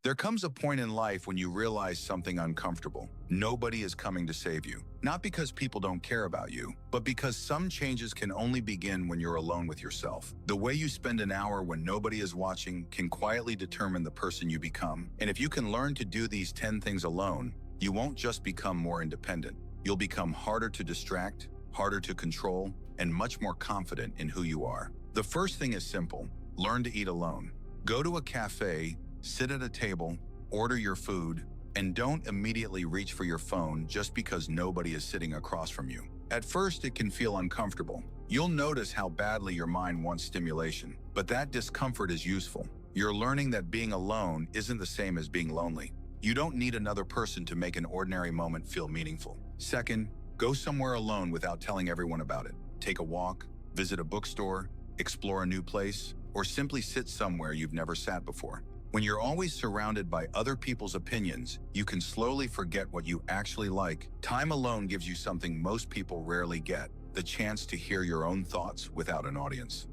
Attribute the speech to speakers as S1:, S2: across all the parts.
S1: There comes a point in life when you realize something uncomfortable. Nobody is coming to save you. Not because people don't care about you, but because some changes can only begin when you're alone with yourself. The way you spend an hour when nobody is watching can quietly determine the person you become. And if you can learn to do these 10 things alone, you won't just become more independent. You'll become harder to distract, harder to control, and much more confident in who you are. The first thing is simple. Learn to eat alone. Go to a cafe, sit at a table, order your food, and don't immediately reach for your phone just because nobody is sitting across from you. At first, it can feel uncomfortable. You'll notice how badly your mind wants stimulation, but that discomfort is useful. You're learning that being alone isn't the same as being lonely. You don't need another person to make an ordinary moment feel meaningful. Second, go somewhere alone without telling everyone about it. Take a walk, visit a bookstore, explore a new place, or simply sit somewhere you've never sat before. When you're always surrounded by other people's opinions, you can slowly forget what you actually like. Time alone gives you something most people rarely get, the chance to hear your own thoughts without an audience.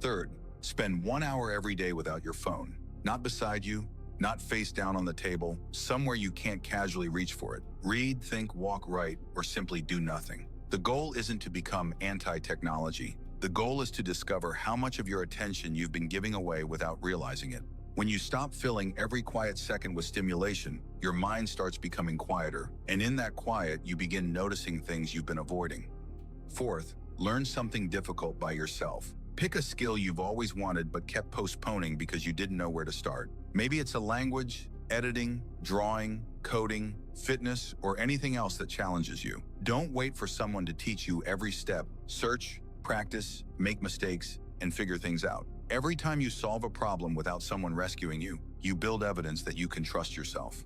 S1: Third, spend 1 hour every day without your phone. Not beside you, not face down on the table, somewhere you can't casually reach for it. Read, think, walk, write, or simply do nothing. The goal isn't to become anti-technology. The goal is to discover how much of your attention you've been giving away without realizing it. When you stop filling every quiet second with stimulation, your mind starts becoming quieter, and in that quiet, you begin noticing things you've been avoiding. Fourth, learn something difficult by yourself. Pick a skill you've always wanted but kept postponing because you didn't know where to start. Maybe it's a language, editing, drawing, coding, fitness, or anything else that challenges you. Don't wait for someone to teach you every step. Search, practice, make mistakes, and figure things out. Every time you solve a problem without someone rescuing you, you build evidence that you can trust yourself.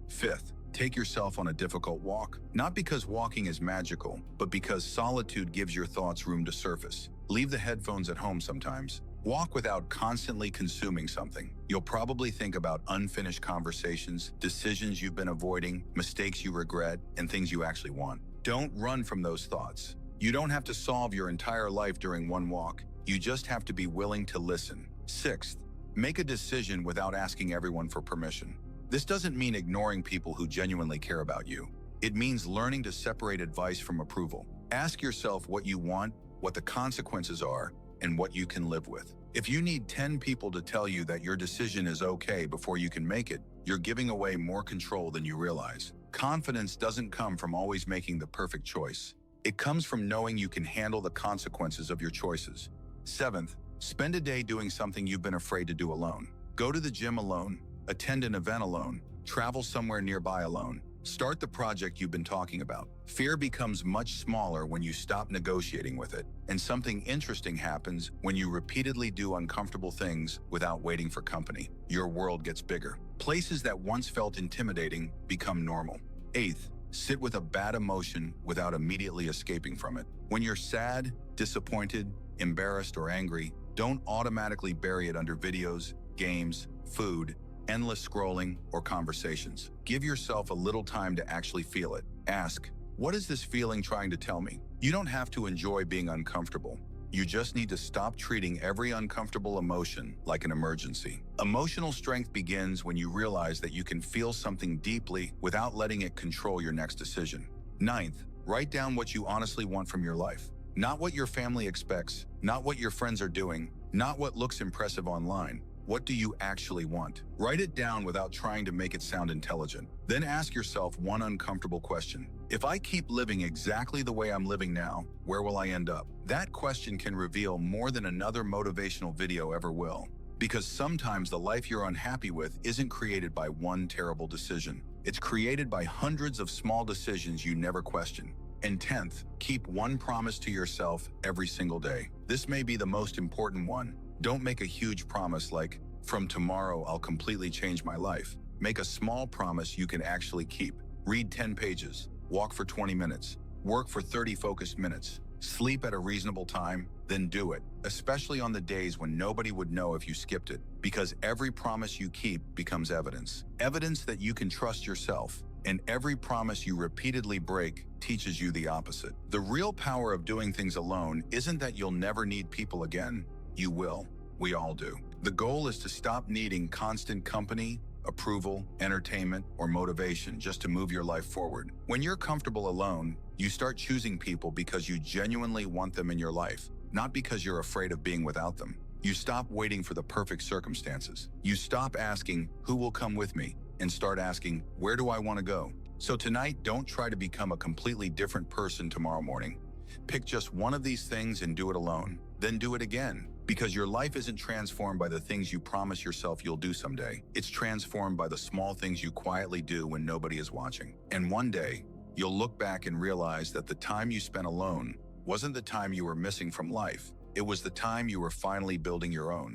S1: Fifth, take yourself on a difficult walk. Not because walking is magical, but because solitude gives your thoughts room to surface. Leave the headphones at home sometimes. Walk without constantly consuming something. You'll probably think about unfinished conversations, decisions you've been avoiding, mistakes you regret, and things you actually want. Don't run from those thoughts. You don't have to solve your entire life during one walk. You just have to be willing to listen. Sixth, make a decision without asking everyone for permission. This doesn't mean ignoring people who genuinely care about you. It means learning to separate advice from approval. Ask yourself what you want, what the consequences are, and what you can live with. If you need 10 people to tell you that your decision is okay before you can make it, you're giving away more control than you realize. Confidence doesn't come from always making the perfect choice. It comes from knowing you can handle the consequences of your choices. Seventh, spend a day doing something you've been afraid to do alone. Go to the gym alone, attend an event alone, travel somewhere nearby alone. Start the project you've been talking about. Fear becomes much smaller when you stop negotiating with it, and something interesting happens when you repeatedly do uncomfortable things without waiting for company. Your world gets bigger. Places that once felt intimidating become normal. Eighth, sit with a bad emotion without immediately escaping from it. When you're sad, disappointed, embarrassed, or angry, don't automatically bury it under videos, games, food, endless scrolling, or conversations. Give yourself a little time to actually feel it. Ask, what is this feeling trying to tell me? You don't have to enjoy being uncomfortable. You just need to stop treating every uncomfortable emotion like an emergency. Emotional strength begins when you realize that you can feel something deeply without letting it control your next decision. Ninth, write down what you honestly want from your life. Not what your family expects, not what your friends are doing, not what looks impressive online. What do you actually want? Write it down without trying to make it sound intelligent. Then ask yourself one uncomfortable question. If I keep living exactly the way I'm living now, where will I end up? That question can reveal more than another motivational video ever will. Because sometimes the life you're unhappy with isn't created by one terrible decision. It's created by hundreds of small decisions you never question. And 10th, keep one promise to yourself every single day. This may be the most important one. Don't make a huge promise like, from tomorrow I'll completely change my life. Make a small promise you can actually keep. Read 10 pages, walk for 20 minutes, work for 30 focused minutes, sleep at a reasonable time, then do it, especially on the days when nobody would know if you skipped it, because every promise you keep becomes evidence. Evidence that you can trust yourself. And every promise you repeatedly break teaches you the opposite. The real power of doing things alone isn't that you'll never need people again. You will. We all do. The goal is to stop needing constant company, approval, entertainment, or motivation just to move your life forward. When you're comfortable alone, you start choosing people because you genuinely want them in your life, not because you're afraid of being without them. You stop waiting for the perfect circumstances. You stop asking, who will come with me? And start asking, where do I want to go? So tonight, don't try to become a completely different person tomorrow morning. Pick just one of these things and do it alone. Then do it again. Because your life isn't transformed by the things you promise yourself you'll do someday. It's transformed by the small things you quietly do when nobody is watching. And one day, you'll look back and realize that the time you spent alone wasn't the time you were missing from life. It was the time you were finally building your own.